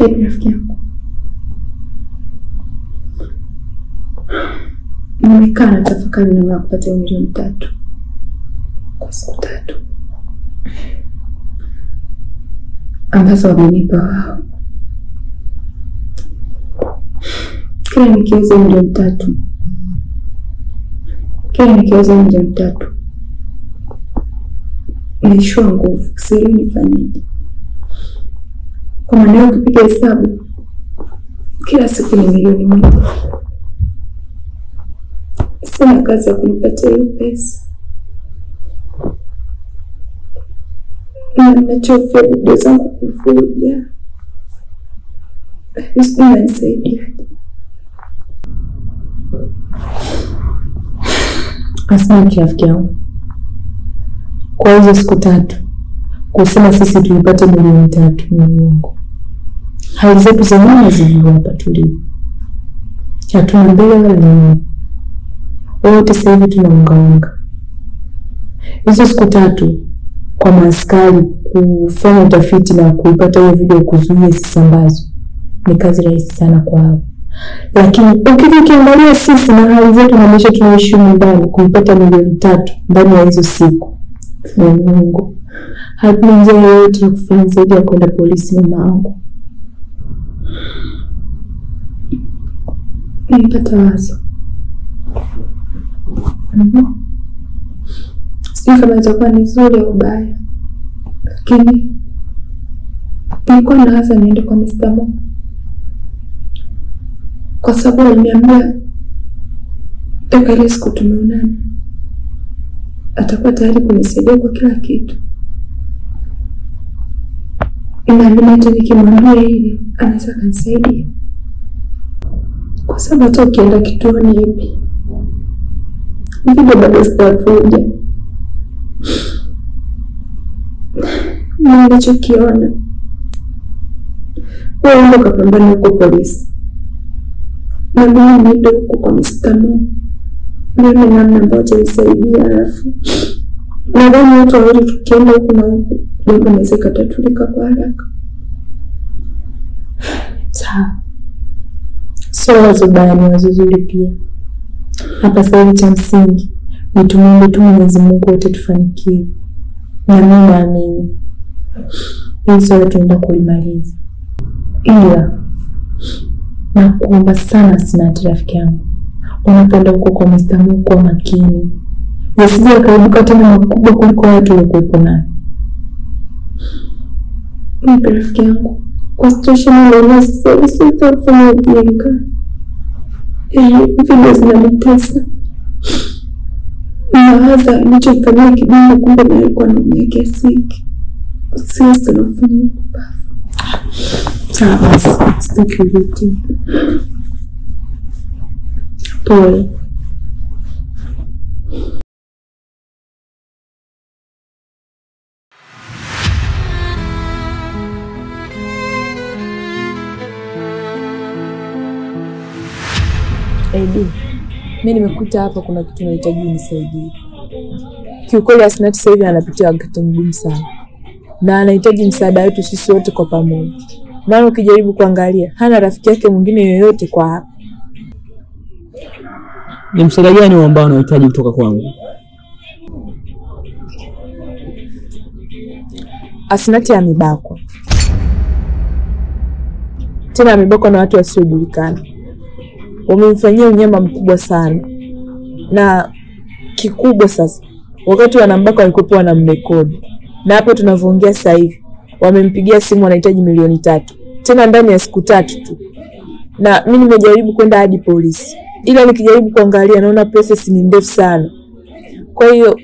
Rafiki yangu, nimekaa na tafakari namna ya kupata milioni 3 kwa siku 3 ambazo wamenipa wao. Kila nikiuza milioni 3, naishua nguvu, siri nifanyeje? Kwa maana ukipiga hesabu kila siku ni milioni 1. Sina kazi ya kunipatia hiyo pesa. Ninachofia video zangu kufuja. Sina nisaidia. Asante rafiki yangu. Kwa hizo siku 3 kusema sisi tulipata milioni 3 ni uongo. Hali zetu za nyuma zilikuwa hapa tulivu. Hatuna mbele wala nyuma. Wote sasa hivi tunaungaunga. Hizo siku 3 kwa maaskari kufanya utafiti na kuipata hiyo video kuzuia isisambazwe ni kazi rahisi sana kwao. Lakini ukiangalia sisi na hali zetu na maisha tunaishi ndani, kuipata milioni 3 ndani ya hizo siku ni Mungu. Hatuna njia yoyote ya kufanya zaidi ya kwenda polisi mama wangu. Nilipata wazo. Sijui kama itakuwa ni nzuri au baya, lakini nilikuwa nawaza niende kwa Mr. Mo, kwa sababu aliniambia toka ile siku tumeonana atakuwa tayari kunisaidia kwa kila kitu. Inaamini hata nikimwambia hili anaweza kunisaidia, kwa sababu hata ukienda kituoni hivi ndipo bado sitavuja. Nilichokiona wewe ndo kapambana huko polisi na mimi niende huko kwa Mr. Mo. Mimi namna ambayo tulisaidia, alafu nadhani watu wawili tukienda huko na huko jambo linaweza kutatulika kwa haraka. Sawa. Wazo baya ni wazo zuri pia. Hapa sasa cha msingi ni tumuombe tu Mwenyezi Mungu wote tufanikiwe. Na mimi naamini hii swala tunaenda kulimaliza. Ila nakuomba sana Asnati rafiki yangu, unapenda huko kwa Mr. Mo kwa makini. Yasije kaibuka tena makubwa kuliko watu waliokuwepo nayo. Mimi rafiki yangu, kwa situation ile sasa sitafanya ujinga. Video zinanitesa. Nawaza nilichofanyia kidogo kumbe na alikuwa anaumia kiasi hiki. Sasa nafanya kubafu. Sawa, sitaki vitu. Pole. Mimi nimekuta hapa kuna kitu nahitaji unisaidie. Kiukweli Asnati sasa hivi anapitia wakati mgumu sana. Na anahitaji msaada wetu sisi wote kwa pamoja. Maana ukijaribu kuangalia hana rafiki yake mwingine yoyote kwa hapa. Ni msaada gani ambao unahitaji kutoka kwangu? Asnati amebakwa. Tena amebakwa na watu wasiojulikana. Wamemfanyia unyama mkubwa sana. Na kikubwa sasa, wakati wanambaka walikuwa wanamrekodi. Na hapo tunavyoongea sasa hivi, wamempigia simu wanahitaji milioni 3. Tena ndani ya siku 3 tu. Na mimi nimejaribu kwenda hadi polisi. Ila nikijaribu kuangalia naona process ni ndefu sana. Kwa hiyo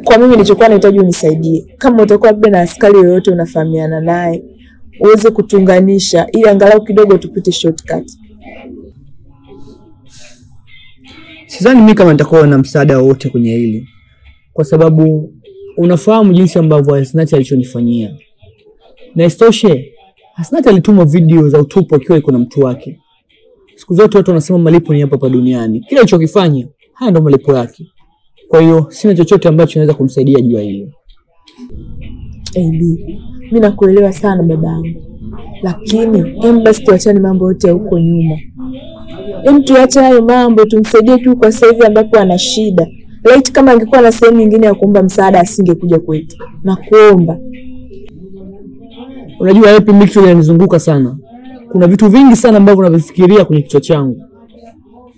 kwa mimi nilichokuwa nahitaji unisaidie. Kama utakuwa labda na askari yoyote unafahamiana naye, uweze kutunganisha ili angalau kidogo tupite shortcut. Sidhani mimi kama nitakuwa na msaada wote kwenye hili. Kwa sababu unafahamu jinsi ambavyo Asnati alichonifanyia. Na istoshe, Asnati alituma video za utupu akiwa iko na mtu wake. Siku zote watu wanasema malipo ni hapa duniani. Kila alichokifanya, haya ndio malipo yake. Kwa hiyo sina chochote ambacho naweza kumsaidia juu ya hilo. Mimi nakuelewa sana babangu. Lakini basi tuachane mambo yote huko nyuma. Tuache hayo mambo, tumsaidie tu kwa sasa hivi ambapo ana shida. Laiti kama angekuwa na sehemu nyingine ya kuomba msaada asingekuja kwetu. Na kuomba. Unajua hapo mixture inanizunguka sana. Kuna vitu vingi sana ambavyo navifikiria kwenye kichwa changu.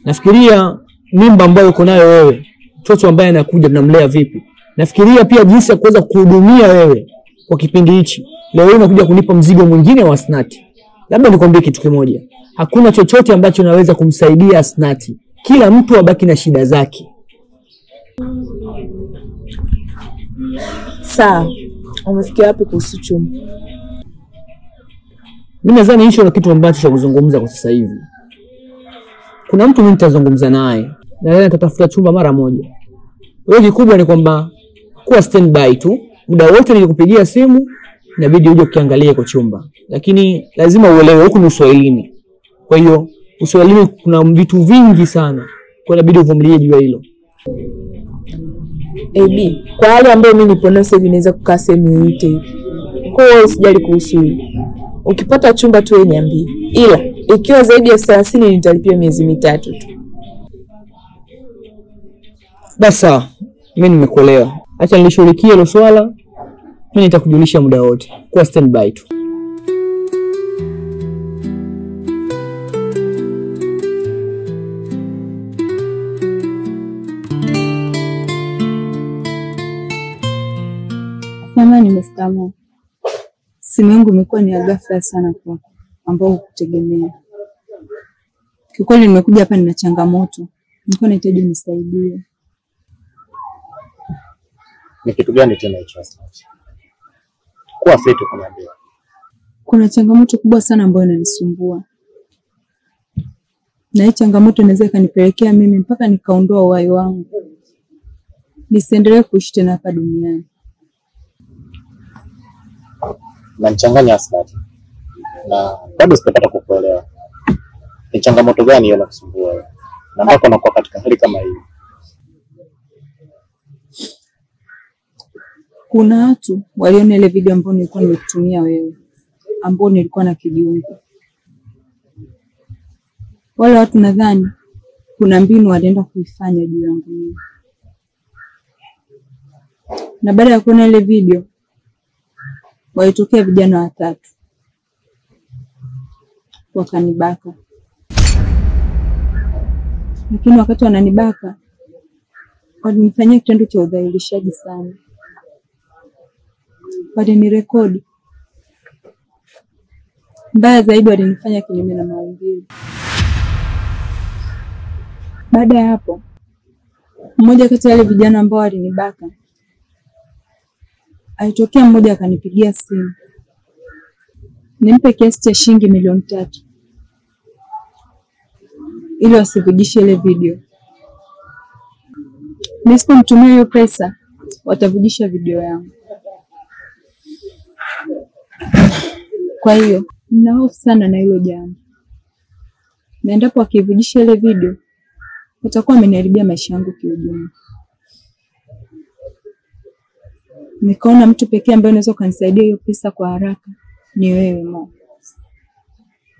Nafikiria mimba ambayo uko nayo wewe, mtoto ambaye anakuja tunamlea vipi. Nafikiria pia jinsi ya kuweza kuhudumia wewe kwa kipindi hichi. Leo unakuja kunipa mzigo mwingine wa Asnati. Labda nikwambie kitu kimoja. Hakuna chochote ambacho naweza kumsaidia Asnati. Kila mtu abaki na shida zake. Sawa. Umefikia wapi kuhusu chumba? Mimi nadhani hicho ni kitu ambacho cha kuzungumza kwa sasa hivi. Kuna mtu mimi nitazungumza naye. Na yeye atatafuta chumba mara moja. Wewe kikubwa ni kwamba kuwa standby tu. Muda wote nikikupigia simu inabidi uje ukiangalie kwa chumba. Lakini lazima uelewe huku ni Uswahilini. Kwa hiyo Uswahilini kuna vitu vingi sana. Kwa hiyo inabidi uvumilie juu ya hilo. Kwa hali ambayo mimi nipo nayo sasa naweza kukaa sehemu yoyote hivi. Kwa hiyo usijali kuhusu hilo. Ukipata chumba tu niambie. Ila ikiwa zaidi ya 30 nitalipia miezi 3 tu. Basi mimi nimekuelewa. Acha nilishughulikie hilo swala. Mimi nitakujulisha muda wote. Kwa standby tu. Samahani Mr. Mo. Simu yangu imekuwa ni ya ghafla sana kwako ambao hukutegemea. Kiukweli nimekuja hapa nina changamoto. Nilikuwa nahitaji unisaidie. Ni kitu gani tena hicho Asnati? Kuwa free tu kuniambia. Kuna changamoto kubwa sana ambayo inanisumbua. Na hii changamoto inaweza ikanipelekea mimi mpaka nikaondoa uhai wangu. Nisiendelee kuishi tena hapa duniani. Unanichanganya Asnati. Na bado sipata kukuelewa. Ni changamoto gani hiyo inakusumbua wewe? Na mpaka unakuwa katika hali kama hii. Kuna watu waliona ile video ambayo nilikuwa nimekutumia wewe, ambao nilikuwa na kijiungo. Wale watu nadhani kuna mbinu walienda kuifanya juu yangu mimi. Na baada ya kuona ile video walitokea vijana 3 wakanibaka. Lakini wakati wananibaka walinifanyia kitendo cha udhalilishaji sana. Walinirekodi. Mbaya zaidi walinifanya kinyume na maumbile. Baada ya hapo, mmoja kati ya wale vijana ambao walinibaka alitokea mmoja akanipigia simu. Nimpe kiasi cha shilingi milioni 3 ili wasivujishe ile video. Nisipomtumia hiyo pesa, watavujisha video yangu. Kwa hiyo, nina hofu sana na hilo jambo. Na endapo wakivujisha ile video, watakuwa wameniharibia maisha yangu kiujumla. Nikaona mtu pekee ambaye anaweza kunisaidia hiyo pesa kwa haraka ni wewe Mo.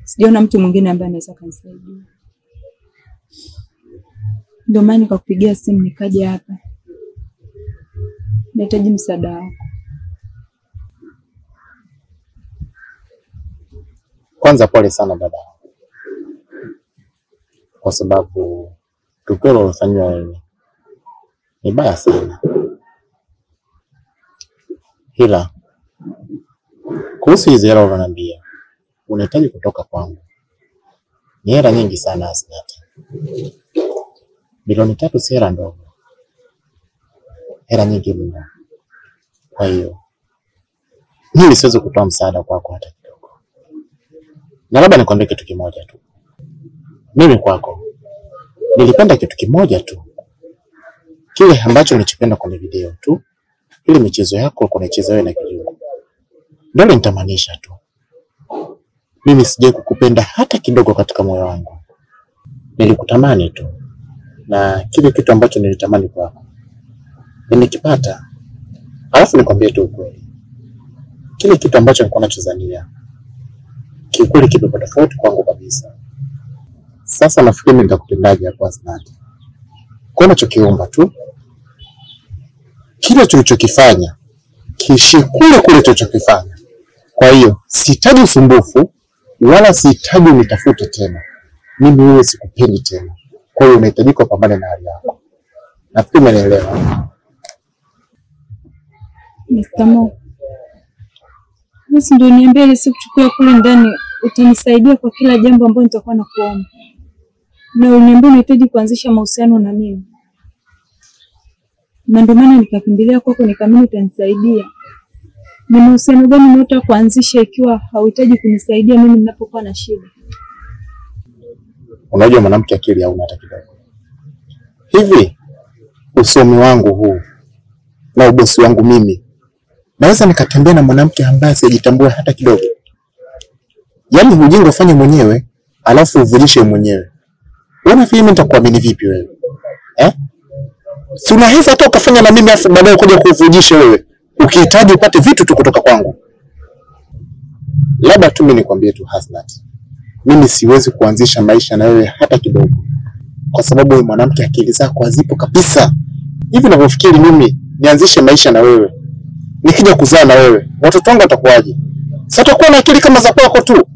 Sijaona mtu mwingine ambaye anaweza kunisaidia. Ndio maana nikakupigia simu nikaja hapa. Nahitaji msaada wako. Kwanza pole sana dada. Kwa sababu tukio ulofanywa wewe ni baya sana. Hila kuhusu hizo hela unaniambia unahitaji kutoka kwangu. Ni hela nyingi sana Asnati. Milioni 3 si hela ndogo. Hela nyingi mno. Kwa hiyo mimi siwezi kutoa msaada kwako hata kidogo. Na labda nikwambie kitu kimoja tu. Mimi kwako nilipenda kitu kimoja tu. Kile ambacho nilichopenda kwenye video tu. Ile michezo yako unacheza wewe na Kijungu. Ndio nitamanisha tu. Mimi sije kukupenda hata kidogo katika moyo wangu. Nilikutamani tu. Na kile kitu ambacho nilitamani kwako nimekipata. Alafu nikwambie tu ukweli. Kile kitu ambacho nilikuwa nachozania kiukweli kipo tofauti kwangu kabisa. Sasa nafikiri nitakutendaje hapo Hasnati? Kwa unachokiomba tu kile tulichokifanya kiishi kule kule tulichokifanya. Kwa hiyo sihitaji usumbufu wala sihitaji nitafute tena. Mimi wewe sikupendi tena. Kwa hiyo unahitaji kupambana na hali yako. Nafikiri umenielewa. Mr. Mo, basi ndio niambie ile siku chukua kule ndani utanisaidia kwa kila jambo ambalo nitakuwa nakuomba. Na uniambie unahitaji kuanzisha mahusiano na mimi. Na ndio maana nikakimbilia kwako nikamini utanisaidia. Ni mahusiano gani unataka kuanzisha ikiwa hauhitaji kunisaidia mimi ninapokuwa na shida? Unajua mwanamke akili hauna hata kidogo. Hivi usomi wangu huu na ubosi wangu mimi naweza nikatembea na mwanamke ambaye sijitambua hata kidogo? Yaani ujinga ufanye mwenyewe alafu uvulishe mwenyewe. Unafikiri mimi nitakuamini vipi wewe? Si unaweza hata ukafanya na mimi afu baadaye kuja kuvujisha wewe. Ukihitaji upate vitu tu kutoka kwangu. Labda tu mimi nikwambie tu Hasnat. Mimi siwezi kuanzisha maisha na wewe hata kidogo. Kwa sababu wewe mwanamke akili zako hazipo kabisa. Hivi ninavyofikiri mimi nianzishe maisha na wewe. Nikija kuzaa na wewe, watoto wangu watakuwaje? Sasa utakuwa na akili kama za kwako tu,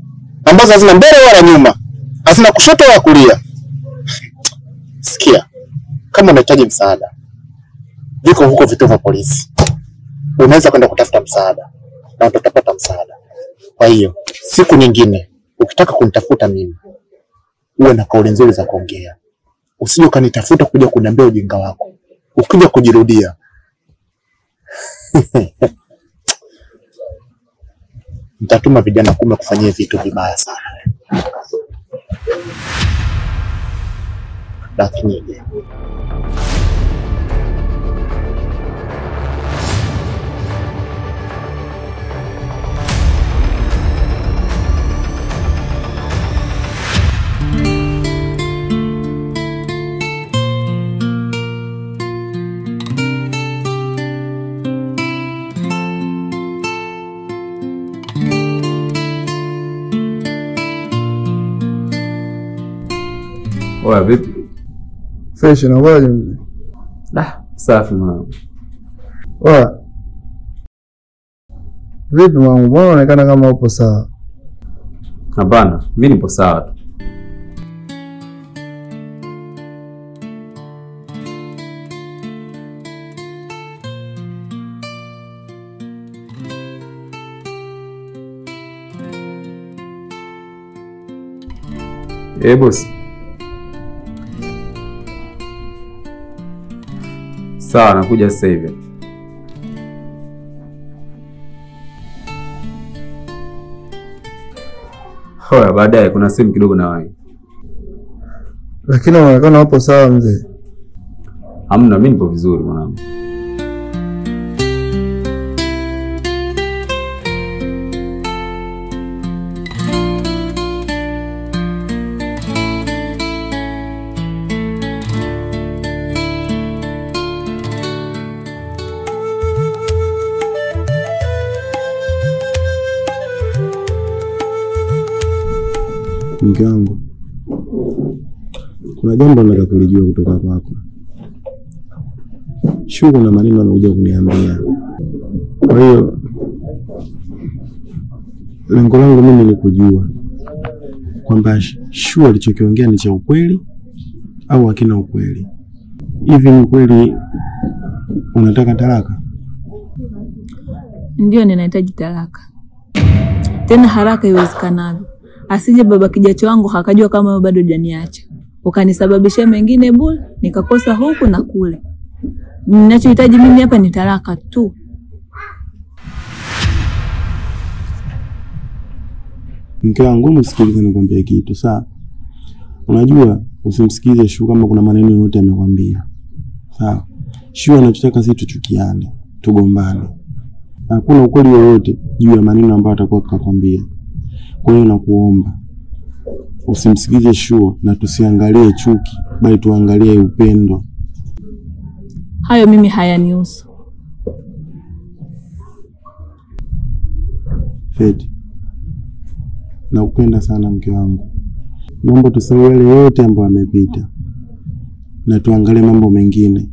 ambazo hazina mbele wala nyuma. Hazina kushoto wala kulia. Sikia. Kama unahitaji msaada, viko huko vituo vya polisi. Unaweza kwenda kutafuta msaada na utapata msaada. Kwa hiyo, siku nyingine ukitaka kunitafuta mimi, uwe na kauli nzuri za kuongea. Usije kanitafuta kuja kuniambia ujinga wako. Ukija kujirudia. Nitatuma vijana 10 kufanyia vitu vibaya sana. Lakini Oya vipi? Fresh na waje mzee. Safi mwanangu. Oya. Vipi mwanangu? Mbona unaonekana kama upo sawa? Hapana, mimi nipo sawa tu. Boss. Sawa, nakuja sasa hivi. Hoya, baadaye kuna simu kidogo na wewe. Lakini unaonekana hapo sawa mzee. Hamna, mimi nipo vizuri mwanangu. Mke wangu, kuna jambo nataka kulijua kutoka kwako. Shu kuna maneno anakuja kuniambia. Kwa hiyo lengo langu mimi ni kujua kwamba Shu alichokiongea ni cha ukweli au hakina ukweli. Hivi ni kweli unataka talaka? Ndio, ninahitaji talaka. Tena haraka iwezekanavyo. Asije baba kijacho wangu hakajua kama bado hujaniacha. Ukanisababishia mengine bure, nikakosa huku na kule. Ninachohitaji mimi hapa ni talaka tu. Mke wangu, msikilize nikwambie kitu, sawa? Unajua usimsikilize Shu kama kuna maneno yote amekwambia. Sawa? Shu anachotaka sisi tuchukiane, tugombane. Hakuna ukweli wowote juu ya maneno ambayo atakuwa akakwambia. Kwa hiyo nakuomba usimsikilize Shu na tusiangalie chuki, bali tuangalie upendo. Hayo mimi hayanihusu. Feti, Nakupenda sana mke wangu. Naomba tusahau yale yote ambayo yamepita na tuangalie mambo mengine.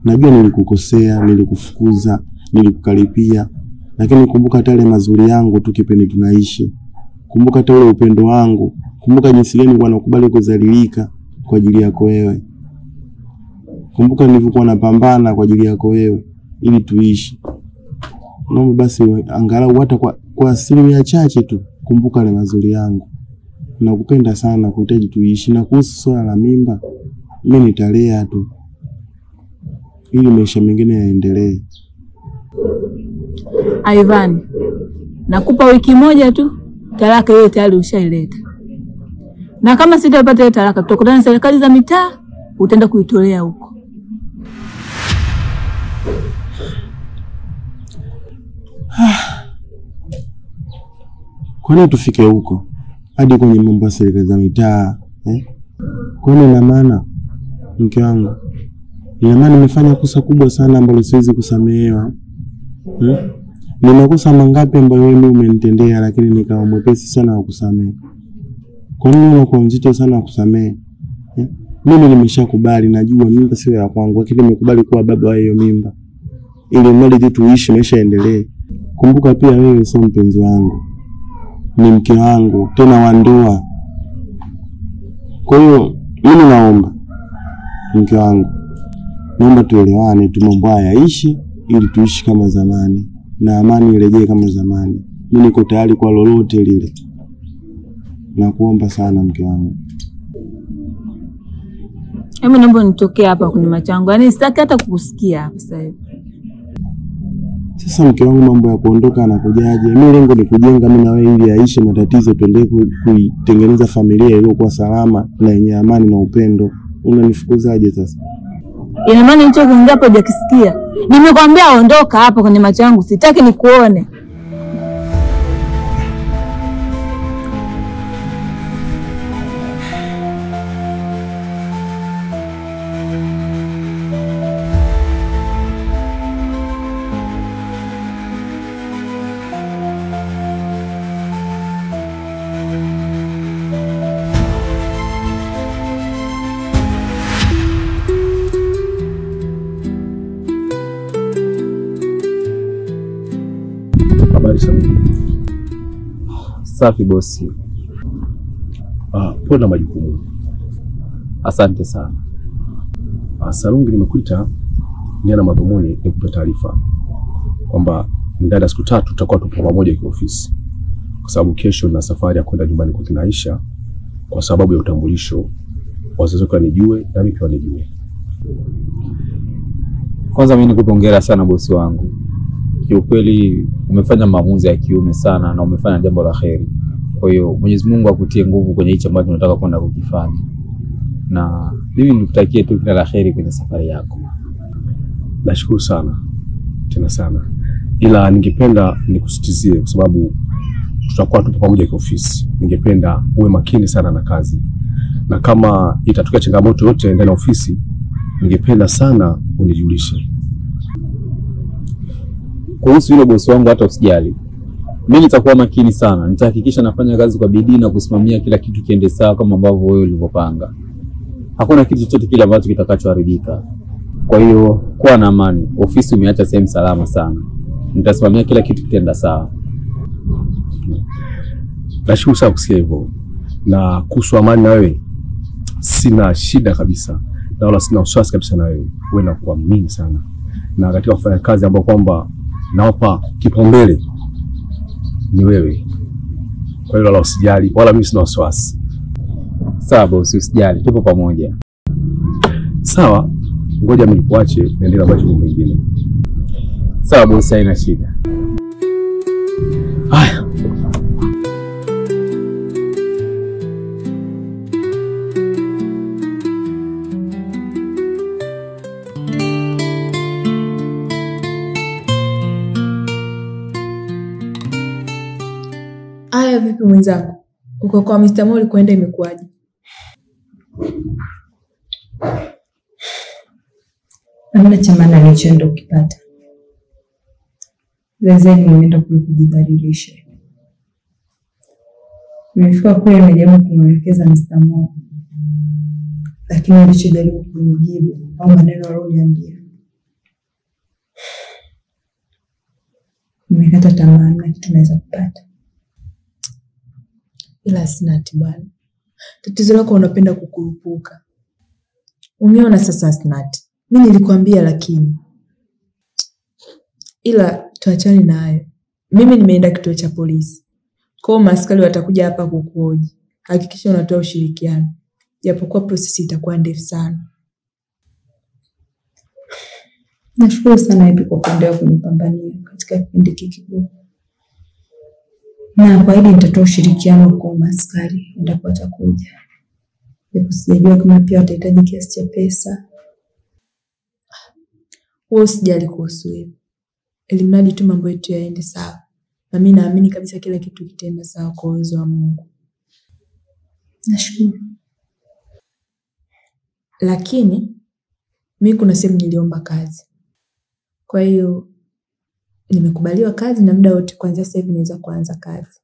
Najua nilikukosea, nilikufukuza, nilikukaripia, lakini kumbuka yale mazuri yangu tu kipindi tunaishi. Kumbuka ule upendo wangu. Kumbuka jinsi gani nilikuwa nakubali kudhalilika kwa ajili yako wewe. Kumbuka nilivyokuwa napambana kwa ajili yako wewe ili tuishi. Naomba basi angalau hata kwa asilimia chache tu kumbuka yale mazuri yangu. Nakupenda sana, kuhitaji tuishi. Na kuhusu swala la mimba, mimi nitalea tu ili maisha mengine yaendelee. Ivan, nakupa wiki moja tu, talaka hiyo tayari ushaileta. Na kama sitapata hiyo talaka, tutakutana na serikali za mitaa, utaenda kuitolea huko. Kwani tufike huko? Hadi kwenye mambo ya serikali za mitaa, Kwani ina maana mke wangu? Ina maana nimefanya kosa kubwa sana ambalo siwezi kusamehewa? Ni makosa mangapi ambayo wewe umenitendea lakini nikawa mwepesi sana wa kusamehe? Kwa nini unakuwa mzito sana wa kusamehe? Mimi nimeshakubali, najua mimba sio ya kwangu, lakini nimekubali kuwa baba wa hiyo mimba. Ili mali tuishi maisha yaendelee. Kumbuka pia wewe sio mpenzi wangu. Ni mke wangu, tena wa ndoa. Kwa hiyo mimi naomba mke wangu, naomba tuelewane, mambo haya yaishi ili tuishi kama zamani na amani irejee kama zamani. Mimi niko tayari kwa lolote lile. Nakuomba sana mke wangu. Hebu naomba nitokee hapa kwenye machango. Yaani sitaki hata kukusikia hapa sasa hivi. Sasa mke wangu, mambo ya kuondoka anakujaje? Mimi lengo ni kujenga mimi na wewe ili aishi matatizo, tuendelee kuitengeneza familia iliyokuwa salama na yenye amani na upendo. Unanifukuzaje sasa? Ina maana nicho kuongea hapo hujakisikia. Nimekwambia ondoka hapa kwenye machango, sitaki nikuone. Safi bosi. Pole na majukumu. Asante sana. Salungi nimekuita nia na madhumuni nikupe taarifa kwamba ndani ya siku 3 tutakuwa tupo pamoja kwa ofisi. Kwa sababu kesho na safari ya kwenda nyumbani kwa kina Aisha kwa sababu ya utambulisho. Wazazi wake wanijue na mimi pia nijue. Kwanza mimi nikupe hongera sana bosi wangu. Kiukweli umefanya maamuzi ya kiume sana na umefanya jambo la kheri. Kwa hiyo Mwenyezi Mungu akutie nguvu kwenye hicho ambacho unataka kwenda kukifanya. Na mimi nikutakie tu kila la kheri kwenye safari yako. Nashukuru sana. Tena sana. Ila ningependa nikusitizie kwa sababu tutakuwa tupo pamoja kwa ofisi. Ningependa uwe makini sana na kazi. Na kama itatokea changamoto yote ndani ya ofisi, ningependa sana unijulishe. Kuhusu hilo bosi wangu hata usijali. Mimi nitakuwa makini sana. Nitahakikisha nafanya kazi kwa bidii na kusimamia kila kitu kiende sawa kama ambavyo wewe ulivyopanga. Hakuna kitu chochote kile ambacho kitakachoharibika. Kwa hiyo kuwa na amani. Ofisi umeacha sehemu salama sana. Nitasimamia kila kitu kitenda sawa. Nashukuru sana kusikia hivyo. Na kuhusu amani na wewe sina shida kabisa. Na wala sina wasiwasi kabisa na wewe. Wewe na kuamini sana. Na katika kufanya kazi ambayo kwamba nawapa kipaumbele ni wewe. Kwa hiyo wala usijali, wala mimi sina wasiwasi. Sawa bosi, usijali, tupo pamoja. Sawa, ngoja mimi nikuache niendelee na mambo mengine. Sawa bosi, haina shida. Haya. Aya, vipi mwenzangu? Uko kwa Mr. Moli kwenda imekuaje? Hamna cha maana nilichoenda ukipata. Zaidi nimeenda kule kujidhalilisha. Nimefika kule nimejaribu kumwelekeza Mr. Mo. Lakini alichojaribu kunijibu au maneno aliyoniambia, nimekata tamaa na kitu naweza kupata. Ila Asnati bwana, tatizo lako unapenda kukurupuka. Umeona sasa Asnati, mimi nilikwambia lakini. Ila tuachane na hayo. Mimi nimeenda kituo cha polisi. Kwa maaskari watakuja hapa kukuhoji. Hakikisha unatoa ushirikiano. Japokuwa process itakuwa ndefu sana. Nashukuru sana hivi kwa kuendelea kunipambania katika kipindi kigumu. Na kwa hili nitatoa ushirikiano kwa maaskari endapo watakuja. Ndipo sijajua kama pia watahitaji kiasi cha pesa. Wewe usijali kuhusu hilo. Elimradi tu mambo yetu yaende sawa. Na mimi naamini kabisa kila kitu kitaenda sawa kwa uwezo wa Mungu. Nashukuru. Lakini mimi kuna sehemu niliomba kazi. Kwa hiyo nimekubaliwa kazi na muda wote kuanzia sasa hivi naweza kuanza kazi.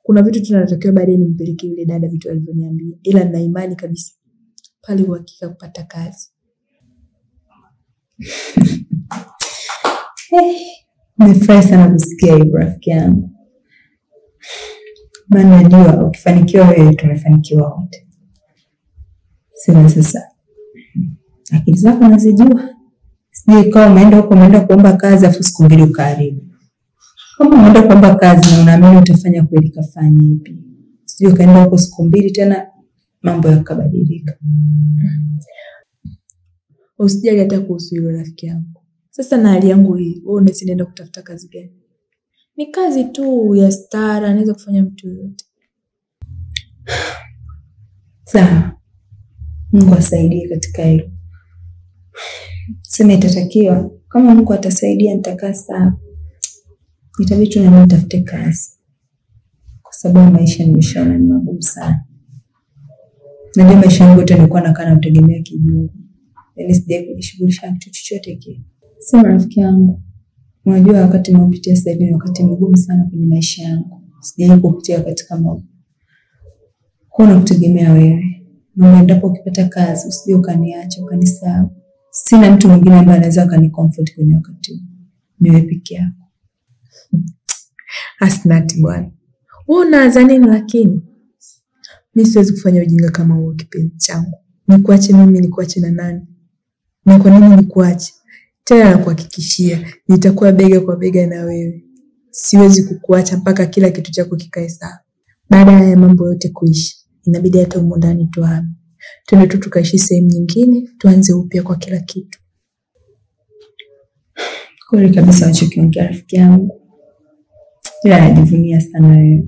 Kuna vitu tunatakiwa baadaye nimpelekee yule dada vitu alivyoniambia. Ila nina imani kabisa pale uhakika kupata kazi. Nimefurahi sana kusikia hivyo rafiki yangu. Maana najua ukifanikiwa wewe tumefanikiwa wote. Sema sasa. Akili zako nazijua. Sije kama umeenda kuomba kazi afu siku mbili ukaharibu. Kama umeenda kuomba kazi na unaamini utafanya kweli, kafanya hivi. Sije kaenda huko siku mbili tena mambo yakabadilika. Usijali hata kuhusu hilo rafiki yangu. Sasa na hali yangu hii, wewe unasinaenda kutafuta kazi gani? Ni kazi tu ya stara, anaweza kufanya mtu yote. Sawa. Mungu asaidie katika hilo. Sema itatakiwa kama Mungu atasaidia nitakaa sawa. Itabidi tu na nitafute kazi. Kwa sababu maisha nimeshaona ni magumu sana. Najua maisha yangu yote nilikuwa nakaa na kutegemea kijungu. Yaani sijai kujishughulisha na kitu chochote kile. Sema rafiki yangu, unajua wakati ninaopitia sasa hivi ni wakati mgumu sana kwenye maisha yangu. Sijai kupitia katika mambo. Kwa nakutegemea wewe. Na endapo ukipata kazi usije ukaniacha, ukanisahau. Sina mtu mwingine ambaye anaweza akanikomfort kwenye wakati huu. Ni wewe peke yako. Asnati bwana. Wewe unaanza nini lakini? Mimi siwezi kufanya ujinga kama huo kipenzi changu. Nikuache mimi nikuache na nani? Na kwa nini nikuache? Tena nakuhakikishia nitakuwa bega kwa bega na wewe. Siwezi kukuacha mpaka kila kitu chako kikae sawa. Baada ya mambo yote kuisha, inabidi hata humo ndani tuhame. Twende tu tukaishi sehemu nyingine, tuanze upya kwa kila kitu. Kweli kabisa unachokiongea rafiki yangu. Ila najivunia sana wewe.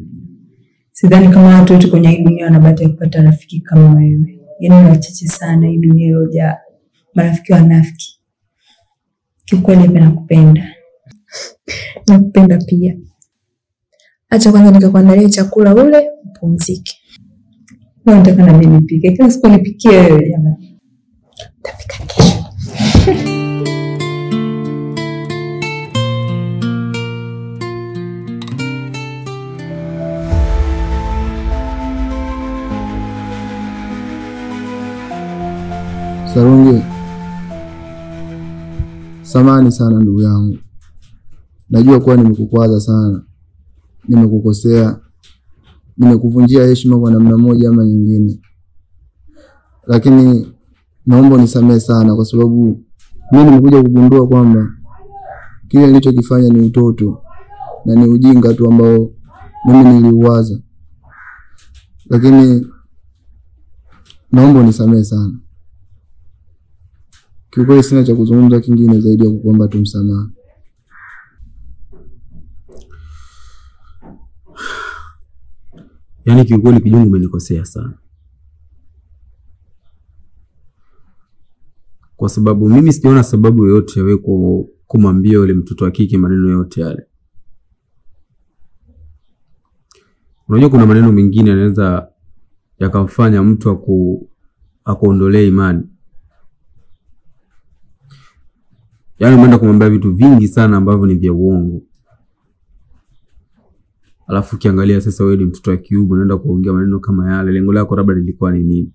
Sidhani kama watu wote kwenye hii dunia wanabahati ya kupata rafiki kama wewe. Yaani ni wachache sana hii dunia iliyojaa marafiki wanafiki. Kiukweli mimi nakupenda. Nakupenda pia. Acha kwanza nikakuandalia chakula ule, upumzike. Wewe unataka na mimi nipike. Kila siku nipikie wewe jamani. Tapika kesho. Sarungi, samahani sana ndugu yangu. Najua kuwa nimekukwaza sana. Nimekukosea. Nimekuvunjia heshima kwa namna moja ama nyingine. Lakini naomba unisamehe sana kwa sababu mimi nimekuja kugundua kwamba kile nilichokifanya ni utoto na ni ujinga tu ambao mimi niliuwaza. Lakini naomba unisamehe sana. Kiukweli sina cha kuzungumza kingine zaidi ya kukuomba tu msamaha. Yaani kiukweli Kijungu umenikosea sana. Kwa sababu mimi sijaona sababu yoyote ya wewe kumwambia yule mtoto wa kike maneno yote yale. Unajua kuna maneno mengine yanaweza yakamfanya mtu akuondolee imani. Yaani umeenda kumwambia vitu vingi sana ambavyo ni vya uongo. Alafu ukiangalia sasa wewe ni mtoto wa kiume unaenda kuongea maneno kama yale, lengo lako labda lilikuwa ni nini?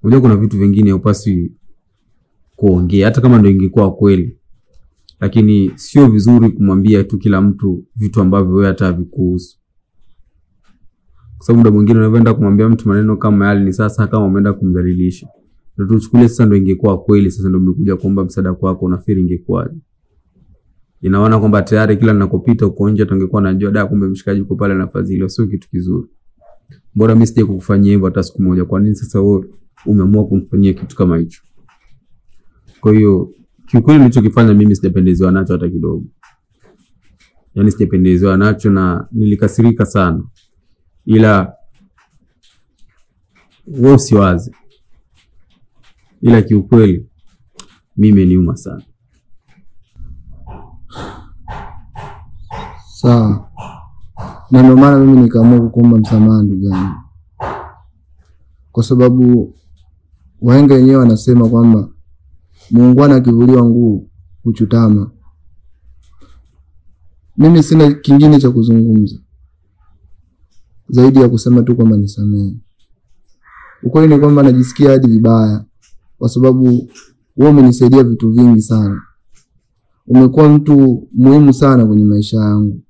Unajua kuna vitu vingine upasi kuongea hata kama ndio ingekuwa kweli. Lakini sio vizuri kumwambia tu kila mtu vitu ambavyo wewe hata havikuhusu. Kwa sababu muda mwingine unaenda kumwambia mtu maneno kama yale ni sasa kama umeenda kumdhalilisha. Ndio tuchukulie sasa ndio ingekuwa kweli, sasa ndio umekuja kuomba msaada kwako, unafikiri ingekuwaje? Inaona kwamba tayari kila ninakopita uko nje tungekuwa najua da kumbe mshikaji uko pale na Fadhili, sio kitu kizuri. Bora mimi sije kukufanyia hivyo hata siku moja. Kwa nini sasa wewe umeamua kumfanyia kitu kama hicho? Kwa hiyo kiukweli nilichokifanya mimi sijapendezewa nacho hata kidogo. Yaani sijapendezewa nacho na nilikasirika sana. Ila wewe usiwaze. Ila kiukweli mimi imeniuma sana. Sawa. Na ndio maana mimi nikaamua kukuomba msamaha ndugu yangu. Kwa sababu wahenga wenyewe wanasema kwamba muungwana akivuliwa nguo huchutama. Mimi sina kingine cha kuzungumza zaidi ya kusema tu kwamba nisamehe. Ukweli ni kwamba najisikia hadi vibaya kwa sababu wewe umenisaidia vitu vingi sana. Umekuwa mtu muhimu sana kwenye maisha yangu.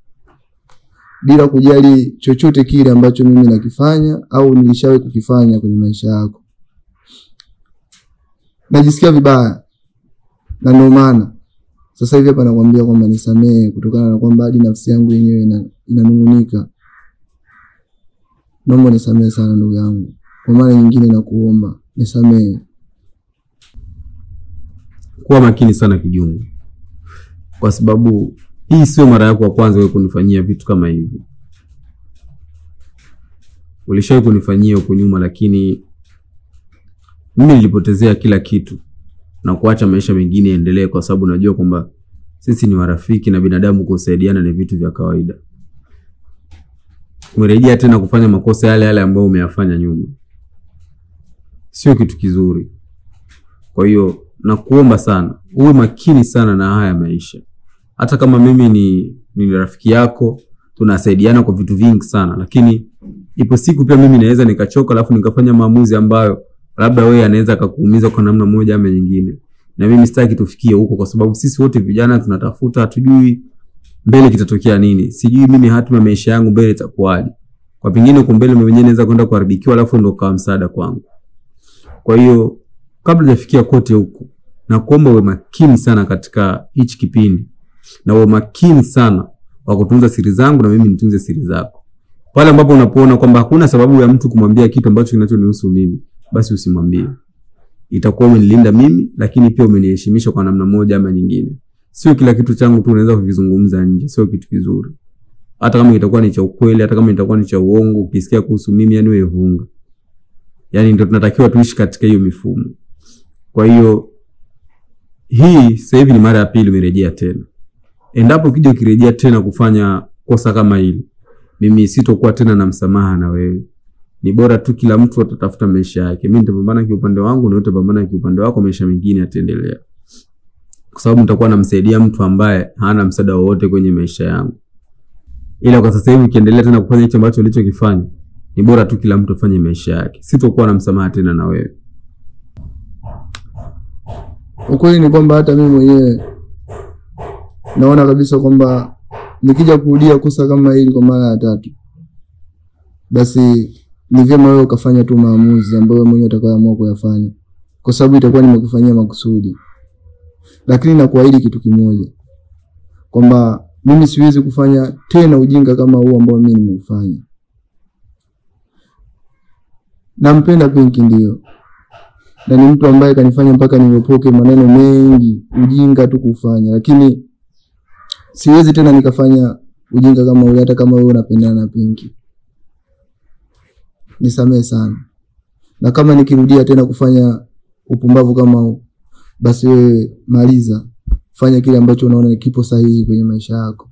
Bila kujali chochote kile ambacho mimi nakifanya au nilishawahi kukifanya kwenye maisha yako. Najisikia vibaya. Na ndio maana sasa hivi hapa nakwambia kwamba nisamehe kutokana na kwamba hadi nafsi yangu yenyewe inanungunika. Naomba nisamehe sana ndugu yangu. Kwa mara nyingine nakuomba nisamehe. Kuwa makini sana Kijungu. Kwa sababu hii sio mara yako ya kwanza wewe kunifanyia vitu kama hivi. Ulishawahi kunifanyia huko nyuma, lakini mimi nilipotezea kila kitu na kuacha maisha mengine yaendelee kwa sababu najua kwamba sisi ni marafiki na binadamu kusaidiana ni vitu vya kawaida. Umerejea tena kufanya makosa yale yale ambayo umeyafanya nyuma. Sio kitu kizuri. Kwa hiyo nakuomba sana uwe makini sana na haya maisha. Hata kama mimi ni rafiki yako, tunasaidiana kwa vitu vingi sana, lakini ipo siku pia mimi naweza nikachoka alafu nikafanya maamuzi ambayo labda wewe anaweza kukuumiza kwa namna moja ama nyingine. Na mimi sitaki tufikie huko kwa sababu sisi wote vijana tunatafuta, hatujui mbele kitatokea nini. Sijui mimi hatima maisha yangu mbele itakuwaje. Kwa pengine huko mbele mimi mwenyewe naweza kwenda kuharibikiwa alafu ndo kwa msaada kwangu. Kwa hiyo kabla hujafikia kote huko, na kuomba uwe makini sana katika hichi kipindi. Na uwe makini sana wa kutunza siri zangu na mimi nitunze siri zako. Pale ambapo unapoona kwamba hakuna sababu ya mtu kumwambia kitu ambacho kinachonihusu mimi, basi usimwambie. Itakuwa umenilinda mimi, lakini pia umeniheshimisha kwa namna moja ama nyingine. Sio kila kitu changu tu unaweza kukizungumza nje, sio kitu kizuri. Hata kama itakuwa ni cha ukweli, hata kama itakuwa ni cha uongo, ukisikia kuhusu mimi yani wewe vunga. Yani ndio tunatakiwa tuishi katika hiyo mifumo. Kwa hiyo hii sasa hivi ni mara ya pili umerejea tena. Endapo ukija ukirejea tena kufanya kosa kama hili, mimi sitokuwa tena na msamaha na wewe. Ni bora tu kila mtu atatafuta maisha yake. Mimi nitapambana kiupande wangu na wewe utapambana kiupande wako, maisha mengine yataendelea. Kwa sababu nitakuwa namsaidia mtu ambaye hana msaada wowote kwenye maisha yangu. Ila kwa sasa hivi ukiendelea tena kufanya hicho ambacho ulichokifanya, ni bora tu kila mtu afanye maisha yake. Sitokuwa na msamaha tena na wewe. Ukweli ni kwamba hata mimi mwenyewe naona kabisa kwamba nikija kurudia kosa kama hili kwa mara ya tatu, basi ni vyema wewe ukafanya tu maamuzi ambayo wewe mwenyewe utakayoamua kuyafanya, kwa sababu itakuwa nimekufanyia makusudi. Lakini nakuahidi kitu kimoja, kwamba mimi siwezi kufanya tena ujinga kama huu ambao mimi nimeufanya. Nampenda Pinky ndio, na ni mtu ambaye kanifanya mpaka nimepoke maneno mengi, ujinga tu kufanya, lakini siwezi tena nikafanya ujinga kama ule hata kama wewe unapendana na Pinky. Nisamehe sana. Na kama nikirudia tena kufanya upumbavu kama huu, basi wewe maliza, fanya kile ambacho unaona ni kipo sahihi kwenye maisha yako.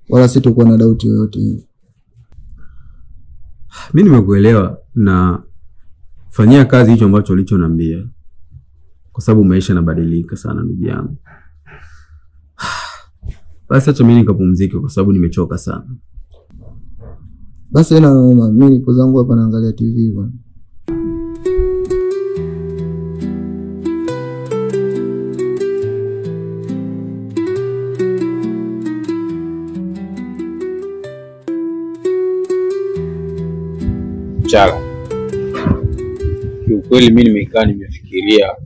Wala sitokuwa na doubt yoyote hiyo. Mimi nimekuelewa na fanyia kazi hicho ambacho ulichoniambia. Kwa sababu maisha yanabadilika sana ndugu yangu. Basi acha mimi nikapumzike kwa sababu nimechoka sana. Basi ina noma, mimi nipo zangu hapa naangalia TV bwana. Chala. Kiukweli mimi nimekaa nimefikiria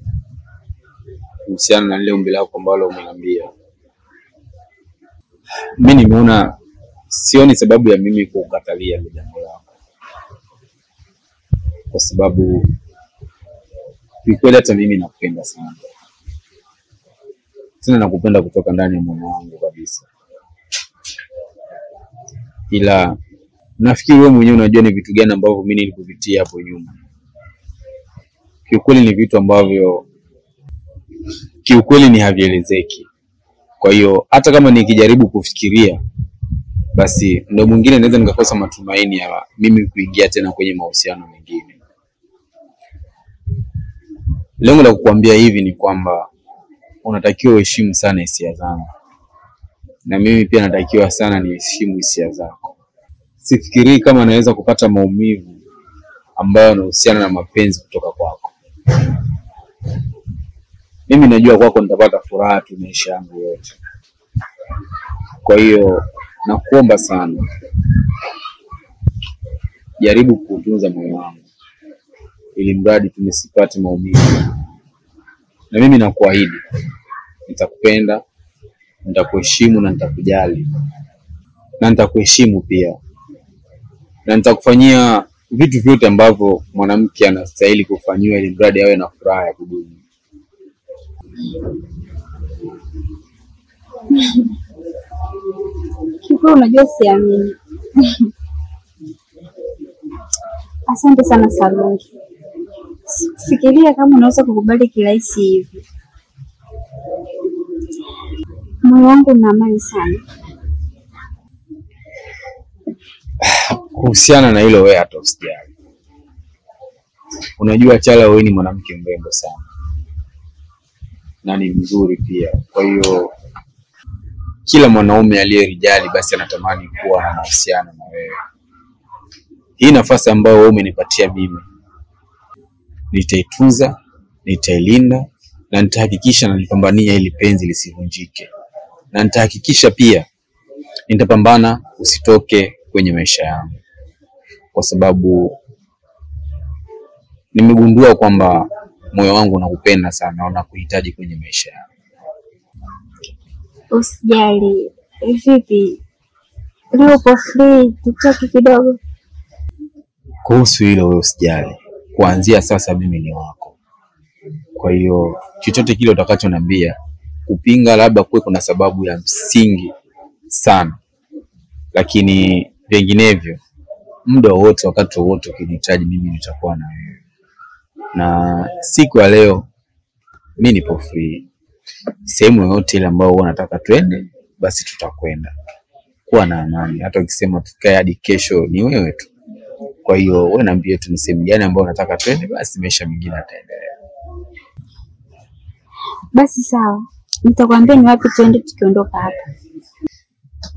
kuhusiana na lile ombi lako ambalo umeniambia. Mimi nimeona sioni sababu ya mimi kukatalia jambo lako. Kwa sababu kiukweli hata mimi nakupenda sana. Tena nakupenda kutoka ndani ya moyo wangu kabisa. Ila nafikiri wewe mwenyewe unajua ni vitu gani ambavyo mimi nilikupitia hapo nyuma. Kiukweli ni vitu ambavyo kiukweli ni havielezeki. Kwa hiyo hata kama nikijaribu kufikiria, basi ndio mwingine naweza nikakosa matumaini ya mimi kuingia tena kwenye mahusiano mengine. Lengo la kukuambia hivi ni kwamba unatakiwa uheshimu sana hisia zangu. Na mimi pia natakiwa sana niheshimu hisia zako. Sifikirii kama naweza kupata maumivu ambayo yanahusiana na mapenzi kutoka kwako. Mimi najua kwako nitapata furaha tu maisha yangu yote. Kwa hiyo nakuomba sana, jaribu kutunza moyo wangu ili mradi tumesipate maumivu. Na mimi nakuahidi nitakupenda, nitakuheshimu na nitakujali. Na nitakuheshimu pia. Na nitakufanyia vitu vyote ambavyo mwanamke anastahili kufanywa ili mradi awe na furaha ya kudumu. Kipo unajua siamini. Asante sana Salongi. Fikiria kama unaweza kukubali kirahisi hivi. Moyo wangu una amani sana. Kuhusiana na hilo wewe hata usijali. Unajua Chala, wewe ni mwanamke mrembo sana. Na ni mzuri pia. Kwa hiyo kila mwanaume aliyerijali basi anatamani kuwa na mahusiano na wewe. Hii nafasi ambayo wewe umenipatia mimi, nitaitunza, nitailinda na nitahakikisha nalipambania ili penzi lisivunjike. Na nitahakikisha pia nitapambana usitoke kwenye maisha yangu. Kwa sababu nimegundua kwamba moyo wangu unakupenda sana na unakuhitaji kwenye maisha yangu. Usijali. Vipi? Leo uko free tutoke kidogo? Kuhusu hilo wewe usijali. Kuanzia sasa mimi ni wako. Kwa hiyo chochote kile utakachoniambia, kupinga labda kuwe kuna sababu ya msingi sana. Lakini vinginevyo muda wote, wakati wote ukinihitaji mimi nitakuwa na wewe. Na siku ya leo mimi nipo free. Sehemu yote ile ambayo unataka twende basi tutakwenda. Kuwa na amani. Hata ukisema tukae hadi kesho ni wewe tu. Kwa hiyo wewe niambie tu ni sehemu gani ambayo unataka twende, basi maisha mengine yataendelea. Basi sawa. Nitakwambia ni wapi twende tukiondoka hapa.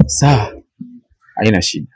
Sawa. Haina shida.